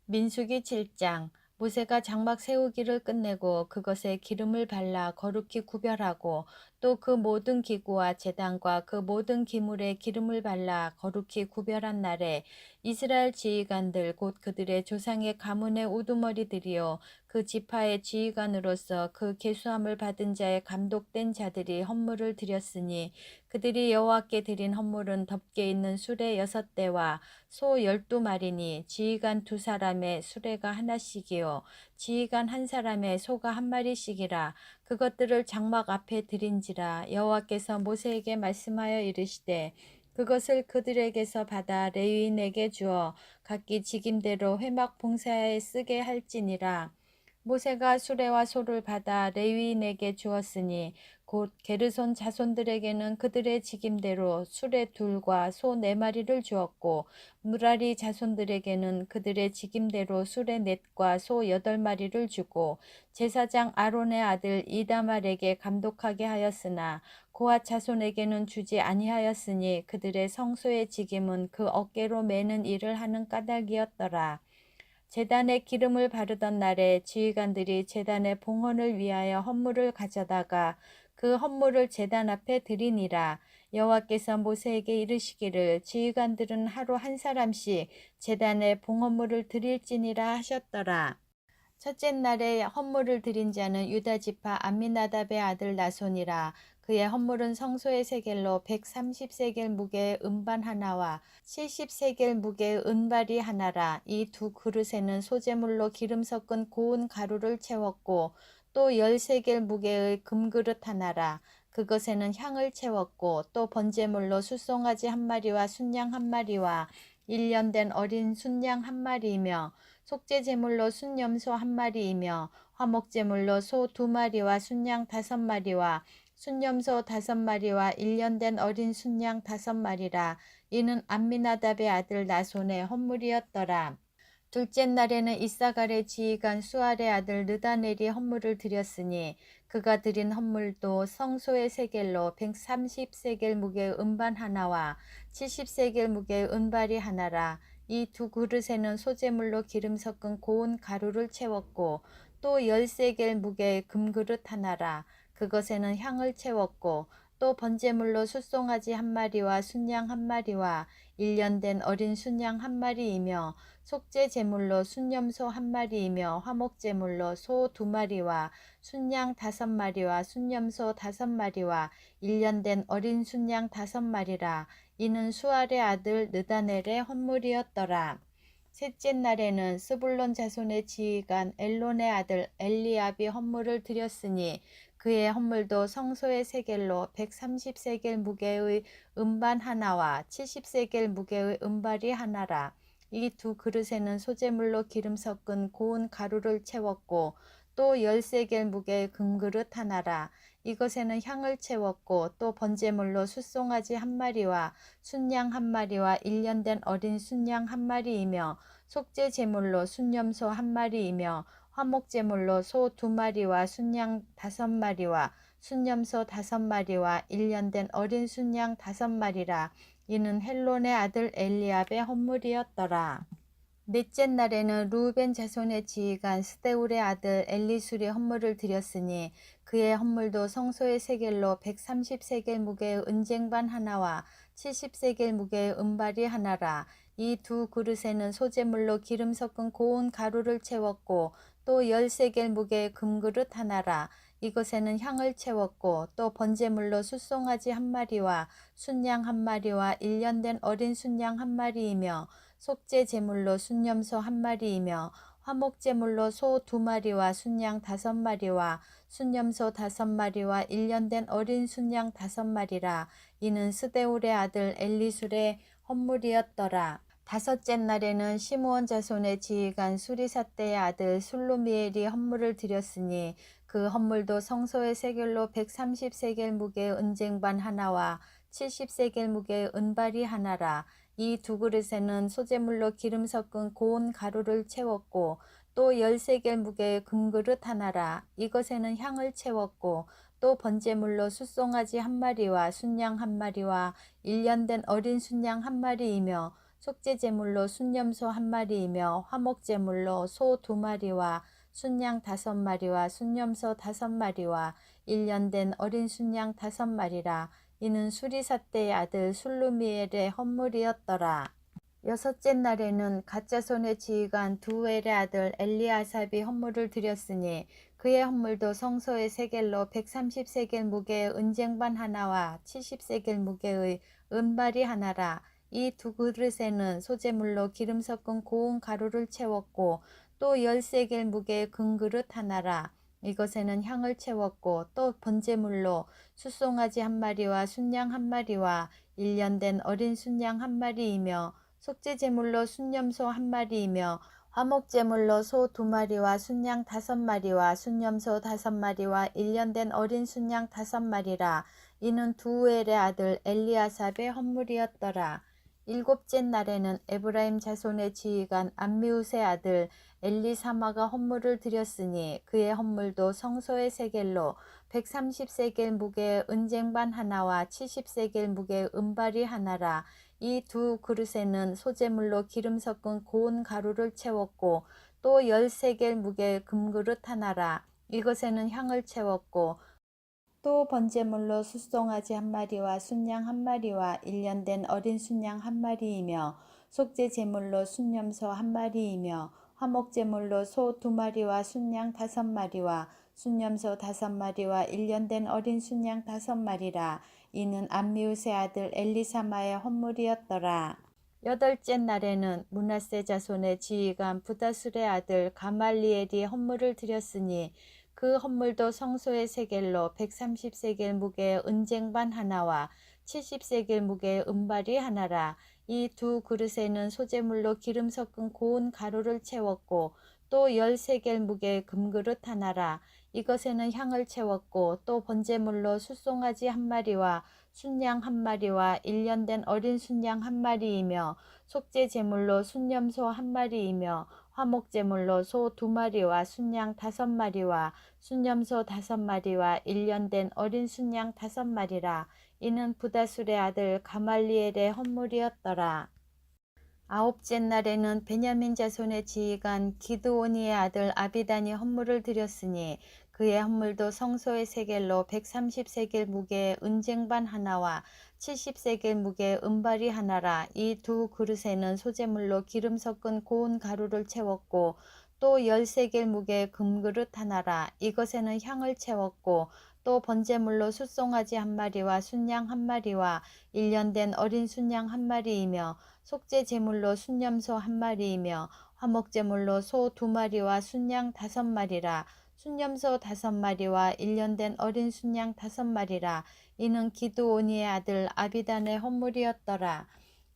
민수기 7장. 모세가 장막 세우기를 끝내고 그것에 기름을 발라 거룩히 구별하고 또 그 모든 기구와 제단과 그 모든 기물에 기름을 발라 거룩히 구별한 날에 이스라엘 지휘관들 곧 그들의 조상의 가문의 우두머리들이요 그 지파의 지휘관으로서 그 계수함을 받은 자의 감독된 자들이 헌물을 드렸으니 그들이 여호와께 드린 헌물은 덮개 있는 수레 6대와 소 12마리니 지휘관 2사람의 수레가 하나씩이요 지휘관 1사람의 소가 1마리씩이라. 그것들을 장막 앞에 드린지라. 여호와께서 모세에게 말씀하여 이르시되 그것을 그들에게서 받아 레위인에게 주어 각기 직임대로 회막 봉사에 쓰게 할지니라. 모세가 수레와 소를 받아 레위인에게 주었으니 곧 게르손 자손들에게는 그들의 직임대로 수레 2과 소 4마리를 주었고 무라리 자손들에게는 그들의 직임대로 수레 4과 소 8마리를 주고 제사장 아론의 아들 이다말에게 감독하게 하였으나 고앗 자손에게는 주지 아니하였으니 그들의 성소의 직임은 그 어깨로 매는 일을 하는 까닭이었더라. 제단에 기름을 바르던 날에 지휘관들이 제단의 봉헌을 위하여 헌물을 가져다가 그 헌물을 제단 앞에 드리니라. 여호와께서 모세에게 이르시기를 지휘관들은 하루 1사람씩 제단에 봉헌물을 드릴지니라 하셨더라. 첫째 날에 헌물을 드린 자는 유다 지파 암미나답의 아들 나손이라. 그의 헌물은 성소의 세겔로 130세겔 무게의 은반 하나와 70세겔 무게의 은발이 하나라. 이 2그릇에는 소재물로 기름 섞은 고운 가루를 채웠고 또 10세겔 무게의 금그릇 하나라. 그것에는 향을 채웠고 또 번제물로 숫송아지 1마리와 순양 1마리와 1년 된 어린 순양 1마리이며 속죄 제물로 순염소 1마리이며 화목제물로 소 2마리와 순양 5마리와 순염소 5마리와 1년 된 어린 순양 5마리라. 이는 암미나답의 아들 나손의 헌물이었더라. 둘째 날에는 이사갈의 지휘관 수알의 아들 느다넬이 헌물을 드렸으니 그가 드린 헌물도 성소의 세겔로 130세겔 무게의 은반 하나와 70세겔 무게의 은발이 하나라. 이 2그릇에는 소재물로 기름 섞은 고운 가루를 채웠고 또 10세겔 무게의 금그릇 하나라. 그것에는 향을 채웠고 또 번제물로 숫송아지 1마리와 순양 1마리와 1년 된 어린 순양 1마리이며 속죄 제물로 순염소 1마리이며 화목 제물로 소 2마리와 순양 5마리와 순염소 5마리와 1년 된 어린 순양 5마리라. 이는 수알의 아들 느다넬의 헌물이었더라. 셋째 날에는 스불론 자손의 지휘관 엘론의 아들 엘리압이 헌물을 드렸으니 그의 헌물도 성소의 세겔로 130세겔 무게의 은반 하나와 70세겔 무게의 은발이 하나라. 이 2그릇에는 소재물로 기름 섞은 고운 가루를 채웠고 또 10세겔 무게의 금그릇 하나라. 이것에는 향을 채웠고 또 번제물로 숫송아지 1마리와 순양 1마리와 1년 된 어린 순양 1마리이며 속죄 제물로 순염소 1마리이며 화목 제물로 소 2마리와 순양 5마리와 순염소 5마리와 1년 된 어린 순양 5마리라. 이는 헬론의 아들 엘리압의 헌물이었더라. 넷째 날에는 루벤 자손의 지휘관 스데울의 아들 엘리술이 헌물을 드렸으니 그의 헌물도 성소의 세겔로 130세겔 무게의 은쟁반 하나와 70세겔 무게의 은발이 하나라. 이 2그릇에는 소재물로 기름 섞은 고운 가루를 채웠고 또 10세겔 무게의 금그릇 하나라. 이것에는 향을 채웠고 또 번제물로 숫송아지 1마리와 순양 1마리와 1년 된 어린 순양 1마리이며 속죄 제물로 순염소 1마리이며 화목 제물로 소 2마리와 순양 5마리와 순염소 5마리와 1년 된 어린 순양 5마리라. 이는 스데울의 아들 엘리술의 헌물이었더라. 다섯째 날에는 시므온 자손의 지휘관 수리사떼의 아들 술루미엘이 헌물을 드렸으니 그 헌물도 성소의 세겔로 130세겔 무게의 은쟁반 하나와 70세겔 무게의 은발이 하나라. 이 2그릇에는 소재물로 기름 섞은 고운 가루를 채웠고 또 10세겔 무게의 금그릇 하나라. 이것에는 향을 채웠고 또 번제물로 숫송아지 1마리와 순양 1마리와 1년 된 어린 순양 1마리이며 속죄제물로 순염소 1마리이며 화목제물로 소 2마리와 순양 5마리와 순염소 5마리와 1년 된 어린 순양 5마리라. 이는 수리사 때의 아들 술루미엘의 헌물이었더라. 여섯째 날에는 갓자손의 지휘관 두엘의 아들 엘리아삽이 헌물을 드렸으니 그의 헌물도 성소의 세겔로 130세겔 무게의 은쟁반 하나와 70세겔 무게의 은발이 하나라. 이 두 그릇에는 소재물로 기름 섞은 고운 가루를 채웠고 또 10세겔 무게의 금그릇 하나라. 이것에는 향을 채웠고 또 번제물로 숫송아지 1마리와 순양 1마리와 1년 된 어린 순양 1마리이며 속죄제물로 순염소 1마리이며 화목제물로 소 2마리와 순양 5마리와 순염소 5마리와 1년 된 어린 순양 5마리라. 이는 두엘의 아들 엘리아삽의 헌물이었더라. 일곱째 날에는 에브라임 자손의 지휘관 암미우스의 아들 엘리사마가 헌물을 드렸으니 그의 헌물도 성소의 세겔로 130세겔 무게의 은쟁반 하나와 70세겔 무게의 은발이 하나라. 이 두 그릇에는 소재물로 기름 섞은 고운 가루를 채웠고 또 10세겔 무게의 금그릇 하나라. 이것에는 향을 채웠고 또 번제물로 숫송아지 1마리와 순양 1마리와 1년 된 어린 순양 1마리이며 속죄제물로 순염소 1마리이며 화목제물로 소 2마리와 순양 5마리와 순염소 5마리와 1년 된 어린 순양 5마리라. 이는 암미우스의 아들 엘리사마의 헌물이었더라. 여덟째 날에는 므낫세 자손의 지휘관 부다술의 아들 가말리엘이 헌물을 드렸으니 그 헌물도 성소의 세겔로 130세겔 무게의 은쟁반 하나와 70세겔 무게의 은발이 하나라. 이 두 그릇에는 소재물로 기름 섞은 고운 가루를 채웠고 또 10세겔 무게의 금그릇 하나라. 이것에는 향을 채웠고 또 번제물로 숫송아지 1마리와 순양 1마리와 1년 된 어린 순양 1마리이며 속죄제물로 순염소 1마리이며 화목제물로 소 2마리와 순양 5마리와 순염소 5마리와 1년 된 어린 순양 5마리라. 이는 부다술의 아들 가말리엘의 헌물이었더라. 아홉째 날에는 베냐민 자손의 지휘관 기드오니의 아들 아비단이 헌물을 드렸으니 그의 헌물도 성소의 세겔로 130세겔 무게의 은쟁반 하나와 70세겔 무게의 은발이 하나라. 이 두 그릇에는 소재물로 기름 섞은 고운 가루를 채웠고 또 10세겔 무게의 금그릇 하나라. 이것에는 향을 채웠고 또 번제물로 숫송아지 1마리와 순양 1마리와 1년 된 어린 순양 1마리이며 속죄제물로 순염소 1마리이며 화목제물로 소 2마리와 순양 5마리라. 순염소 5마리와 1년 된 어린 순양 5마리라. 이는 기드오니의 아들 아비단의 헌물이었더라.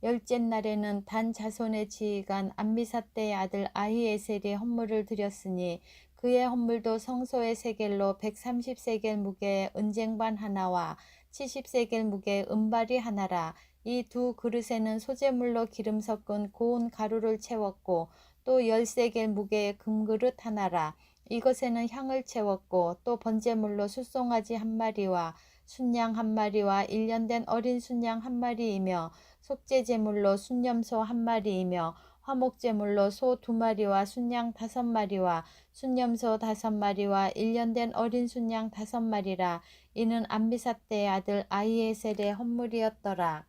열째 날에는 단 자손의 지휘관 암미사대의 아들 아히에셀이 헌물을 드렸으니 그의 헌물도 성소의 세겔로 130세겔 무게의 은쟁반 하나와 70세겔 무게의 은발이 하나라. 이 두 그릇에는 소재물로 기름 섞은 고운 가루를 채웠고 또 10세겔 무게의 금그릇 하나라. 이것에는 향을 채웠고 또 번제물로 숫송아지 1마리와 순양 1마리와 1년 된 어린 순양 1마리이며 속죄제물로 순염소 1마리이며 화목제물로 소 2마리와 순양 5마리와 순염소 5마리와 1년 된 어린 순양 5마리라. 이는 암미사대의 아들 아히에셀의 헌물이었더라.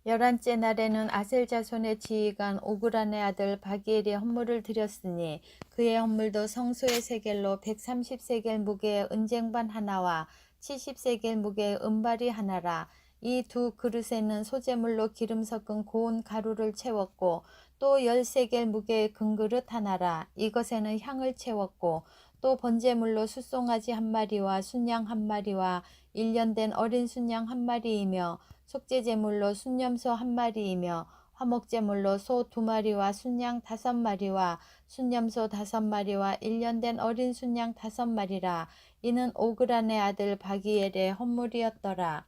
열한째 날에는 아셀 자손의 지휘관 오그란의 아들 바기엘이 헌물을 드렸으니 그의 헌물도 성소의 세겔로 130세겔 무게의 은쟁반 하나와 70세겔 무게의 은발이 하나라. 이 두 그릇에는 소재물로 기름 섞은 고운 가루를 채웠고 또 10세겔 무게의 금그릇 하나라. 이것에는 향을 채웠고 또 번제물로 숫송아지 1마리와 순양 1마리와 1년 된 어린 순양 1마리이며 속죄제물로 순염소 1마리이며 화목제물로 소 2마리와 순양 5마리와 순염소 5마리와 1년 된 어린 순양 5마리라. 이는 오그란의 아들 바기엘의 헌물이었더라.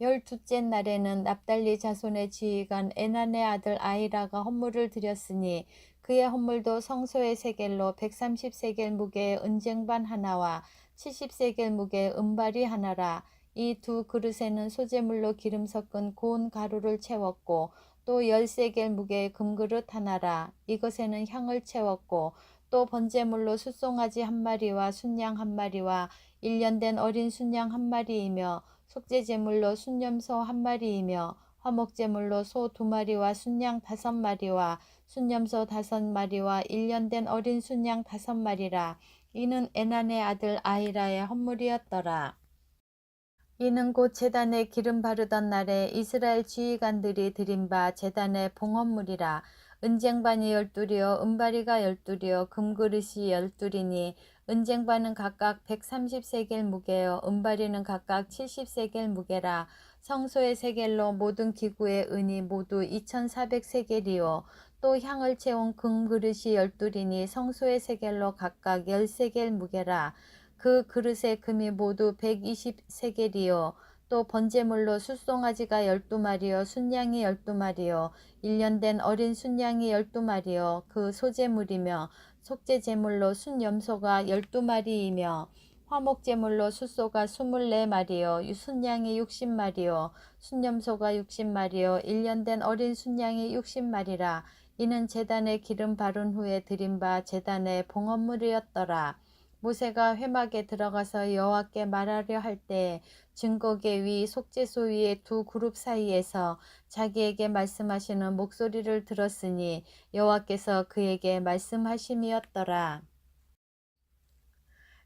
열두째 날에는 납달리 자손의 지휘관 에난의 아들 아히라가 헌물을 드렸으니 그의 헌물도 성소의 세겔로 130세겔 무게의 은쟁반 하나와 70세겔 무게의 은발이 하나라. 이 두 그릇에는 소재물로 기름 섞은 고운 가루를 채웠고 또 10세겔 무게의 금그릇 하나라. 이것에는 향을 채웠고 또 번제물로 숫송아지 한 마리와 순양 한 마리와 1년 된 어린 순양 한 마리이며 속죄제물로 순염소 한 마리이며 화목제물로 소 2마리와 순양 5마리와 순염소 5마리와 1년 된 어린 순양 5마리라. 이는 에난의 아들 아히라의 헌물이었더라. 이는 곧 제단에 기름 바르던 날에 이스라엘 지휘관들이 드린 바 제단의 봉헌물이라. 은쟁반이 12이요 은바리가 12이요 금그릇이 12이니 은쟁반은 각각 130세겔 무게요 은바리는 각각 70세겔 무게라. 성소의 세겔로 모든 기구의 은이 모두 2400세겔이요 또 향을 채운 금그릇이 12이니 성소의 세겔로 각각 10세겔 무게라. 그 그릇의 금이 모두 120세겔이요 또 번제물로 숫송아지가 12마리요 순양이 12마리요 1년 된 어린 순양이 12마리요 그 소제물이며 속죄제물로 순염소가 12마리이며 화목제물로 숫소가 24마리요 순양이 60마리요 순염소가 60마리요 1년 된 어린 순양이 60마리라. 이는 제단에 기름 바른 후에 드린 바 제단의 봉헌물이었더라. 모세가 회막에 들어가서 여호와께 말하려 할 때 증거계 위 속죄소 위의 두 그룹 사이에서 자기에게 말씀하시는 목소리를 들었으니 여호와께서 그에게 말씀하심이었더라.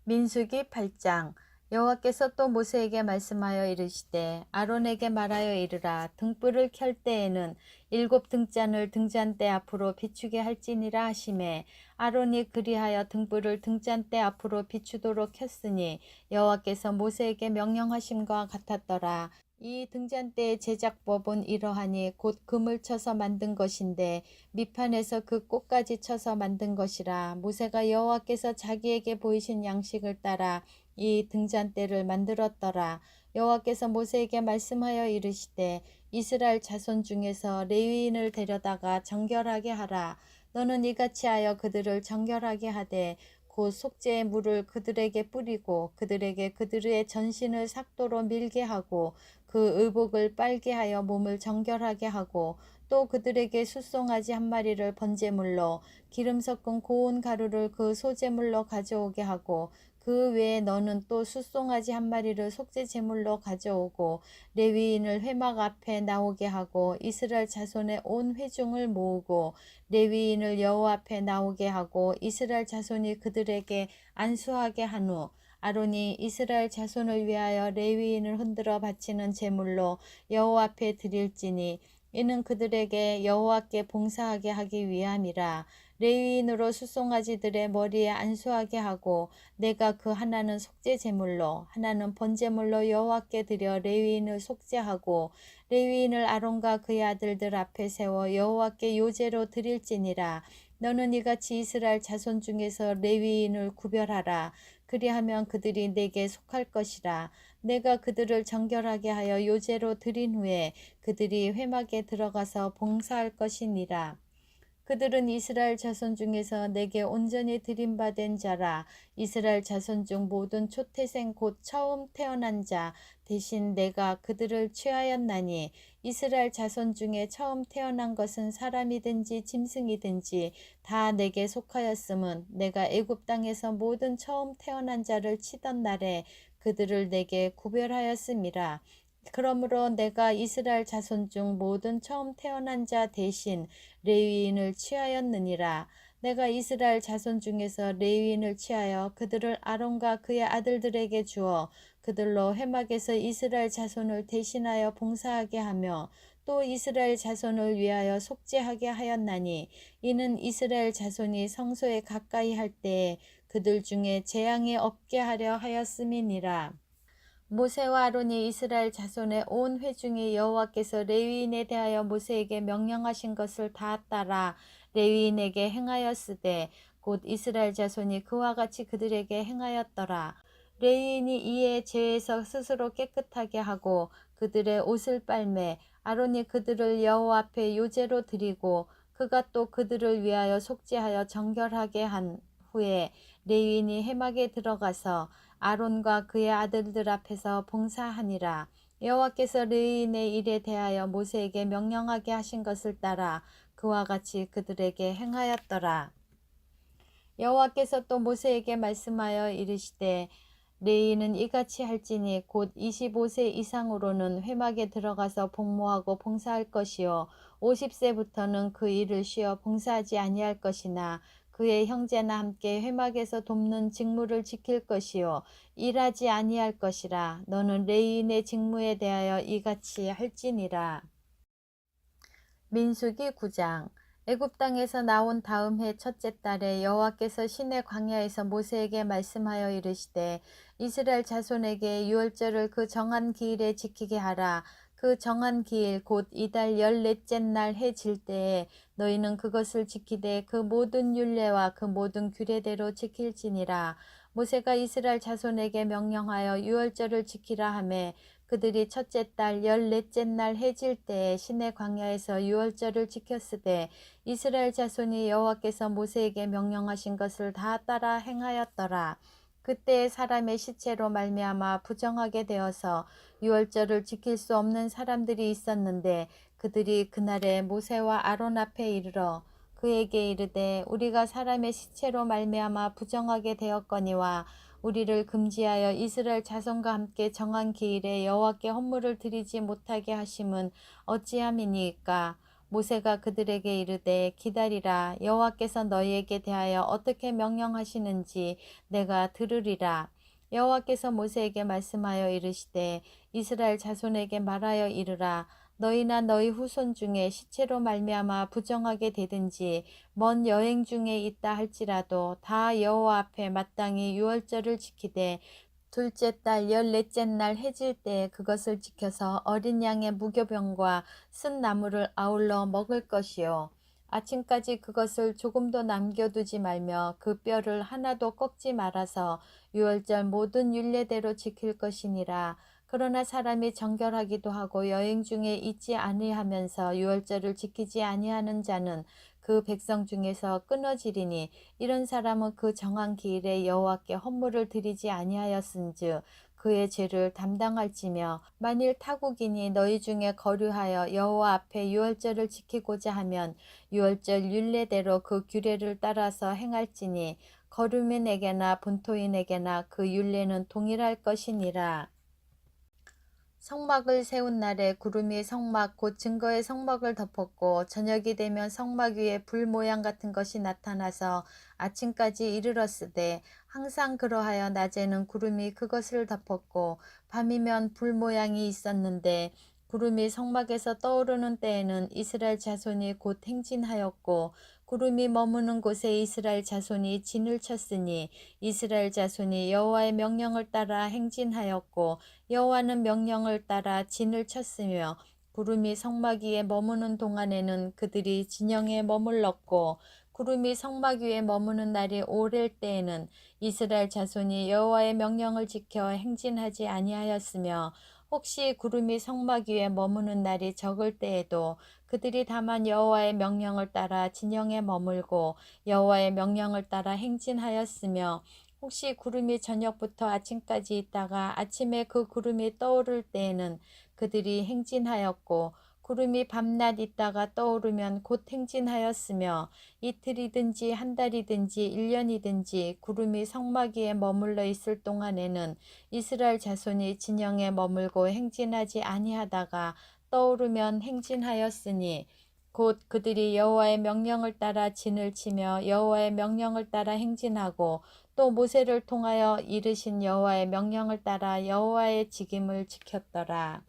민수기 8장. 여호와께서 또 모세에게 말씀하여 이르시되 아론에게 말하여 이르라. 등불을 켤 때에는 7등잔을 등잔대 앞으로 비추게 할지니라 하시매 아론이 그리하여 등불을 등잔대 앞으로 비추도록 켰으니 여호와께서 모세에게 명령하심과 같았더라. 이 등잔대의 제작법은 이러하니 곧 금을 쳐서 만든 것인데 밑판에서 그 꽃까지 쳐서 만든 것이라. 모세가 여호와께서 자기에게 보이신 양식을 따라 이 등잔대를 만들었더라. 여호와께서 모세에게 말씀하여 이르시되 이스라엘 자손 중에서 레위인을 데려다가 정결하게 하라. 너는 이같이 하여 그들을 정결하게 하되 곧 속죄의 물을 그들에게 뿌리고 그들에게 그들의 전신을 삭도로 밀게 하고 그 의복을 빨게 하여 몸을 정결하게 하고 또 그들에게 숫송아지 한 마리를 번제물로 기름 섞은 고운 가루를 그 소제물로 가져오게 하고 그 외에 너는 또 숫송아지 한 마리를 속죄제물로 가져오고 레위인을 회막 앞에 나오게 하고 이스라엘 자손의 온 회중을 모으고 레위인을 여호와 앞에 나오게 하고 이스라엘 자손이 그들에게 안수하게 한 후 아론이 이스라엘 자손을 위하여 레위인을 흔들어 바치는 제물로 여호와 앞에 드릴지니 이는 그들에게 여호와께 봉사하게 하기 위함이라. 레위인으로 숫송아지들의 머리에 안수하게 하고 내가 그 하나는 속죄 제물로 하나는 번제물로 여호와께 드려 레위인을 속죄하고 레위인을 아론과 그의 아들들 앞에 세워 여호와께 요제로 드릴지니라. 너는 이같이 이스라엘 자손 중에서 레위인을 구별하라. 그리하면 그들이 내게 속할 것이라. 내가 그들을 정결하게 하여 요제로 드린 후에 그들이 회막에 들어가서 봉사할 것이니라. 그들은 이스라엘 자손 중에서 내게 온전히 드림받은 자라. 이스라엘 자손 중 모든 초태생 곧 처음 태어난 자 대신 내가 그들을 취하였나니 이스라엘 자손 중에 처음 태어난 것은 사람이든지 짐승이든지 다 내게 속하였음은 내가 애굽 땅에서 모든 처음 태어난 자를 치던 날에 그들을 내게 구별하였음이라. 그러므로 내가 이스라엘 자손 중 모든 처음 태어난 자 대신 레위인을 취하였느니라. 내가 이스라엘 자손 중에서 레위인을 취하여 그들을 아론과 그의 아들들에게 주어 그들로 회막에서 이스라엘 자손을 대신하여 봉사하게 하며 또 이스라엘 자손을 위하여 속죄하게 하였나니 이는 이스라엘 자손이 성소에 가까이 할 때에 그들 중에 재앙이 없게 하려 하였음이니라. 모세와 아론이 이스라엘 자손의 온 회중이 여호와께서 레위인에 대하여 모세에게 명령하신 것을 다 따라 레위인에게 행하였으되 곧 이스라엘 자손이 그와 같이 그들에게 행하였더라. 레위인이 이에 죄에서 스스로 깨끗하게 하고 그들의 옷을 빨매 아론이 그들을 여호와 앞에 요제로 드리고 그가 또 그들을 위하여 속죄하여 정결하게 한 후에 레위인이 회막에 들어가서 아론과 그의 아들들 앞에서 봉사하니라. 여호와께서 르인의 일에 대하여 모세에게 명령하게 하신 것을 따라 그와 같이 그들에게 행하였더라. 여호와께서 또 모세에게 말씀하여 이르시되 레위는 이같이 할지니 곧 25세 이상으로는 회막에 들어가서 복무하고 봉사할 것이요 50세부터는 그 일을 쉬어 봉사하지 아니할 것이나 그의 형제나 함께 회막에서 돕는 직무를 지킬 것이요 일하지 아니할 것이라. 너는 레위인의 직무에 대하여 이같이 할지니라. 민수기 9장. 애굽 땅에서 나온 다음 해 첫째 달에 여호와께서 시내 광야에서 모세에게 말씀하여 이르시되 이스라엘 자손에게 유월절을 그 정한 기일에 지키게 하라. 그 정한 기일 곧 이달 14째 날 해 질 때에 너희는 그것을 지키되 그 모든 율례와 그 모든 규례대로 지킬지니라. 모세가 이스라엘 자손에게 명령하여 유월절을 지키라 하매 그들이 첫째 달 14째 날 해질 때에 시내 광야에서 유월절을 지켰으되 이스라엘 자손이 여호와께서 모세에게 명령하신 것을 다 따라 행하였더라. 그때 사람의 시체로 말미암아 부정하게 되어서 유월절을 지킬 수 없는 사람들이 있었는데 그들이 그날에 모세와 아론 앞에 이르러 그에게 이르되 우리가 사람의 시체로 말미암아 부정하게 되었거니와 우리를 금지하여 이스라엘 자손과 함께 정한 기일에 여호와께 헌물을 드리지 못하게 하심은 어찌함이니까. 모세가 그들에게 이르되 기다리라. 여호와께서 너희에게 대하여 어떻게 명령하시는지 내가 들으리라. 여호와께서 모세에게 말씀하여 이르시되 이스라엘 자손에게 말하여 이르라. 너희나 너희 후손 중에 시체로 말미암아 부정하게 되든지 먼 여행 중에 있다 할지라도 다 여호와 앞에 마땅히 유월절을 지키되 둘째 달 14째 날 해질 때 그것을 지켜서 어린 양의 무교병과 쓴 나물을 아울러 먹을 것이요 아침까지 그것을 조금도 남겨두지 말며 그 뼈를 하나도 꺾지 말아서 유월절 모든 율례대로 지킬 것이니라. 그러나 사람이 정결하기도 하고 여행 중에 있지 아니하면서 유월절을 지키지 아니하는 자는 그 백성 중에서 끊어지리니 이런 사람은 그 정한 기일에 여호와께 헌물을 드리지 아니하였은즉 그의 죄를 담당할지며 만일 타국인이 너희 중에 거류하여 여호와 앞에 유월절을 지키고자 하면 유월절 율례대로 그 규례를 따라서 행할지니 거류민에게나 본토인에게나 그 율례는 동일할 것이니라. 성막을 세운 날에 구름이 성막 곧 증거의 성막을 덮었고 저녁이 되면 성막 위에 불 모양 같은 것이 나타나서 아침까지 이르렀으되 항상 그러하여 낮에는 구름이 그것을 덮었고 밤이면 불 모양이 있었는데 구름이 성막에서 떠오르는 때에는 이스라엘 자손이 곧 행진하였고 구름이 머무는 곳에 이스라엘 자손이 진을 쳤으니 이스라엘 자손이 여호와의 명령을 따라 행진하였고 여호와는 명령을 따라 진을 쳤으며 구름이 성막 위에 머무는 동안에는 그들이 진영에 머물렀고 구름이 성막 위에 머무는 날이 오랠 때에는 이스라엘 자손이 여호와의 명령을 지켜 행진하지 아니하였으며 혹시 구름이 성막 위에 머무는 날이 적을 때에도 그들이 다만 여호와의 명령을 따라 진영에 머물고 여호와의 명령을 따라 행진하였으며 혹시 구름이 저녁부터 아침까지 있다가 아침에 그 구름이 떠오를 때에는 그들이 행진하였고 구름이 밤낮 있다가 떠오르면 곧 행진하였으며 이틀이든지 한 달이든지 1년이든지 구름이 성막 위에 머물러 있을 동안에는 이스라엘 자손이 진영에 머물고 행진하지 아니하다가 떠오르면 행진하였으니 곧 그들이 여호와의 명령을 따라 진을 치며 여호와의 명령을 따라 행진하고 또 모세를 통하여 이르신 여호와의 명령을 따라 여호와의 직임을 지켰더라.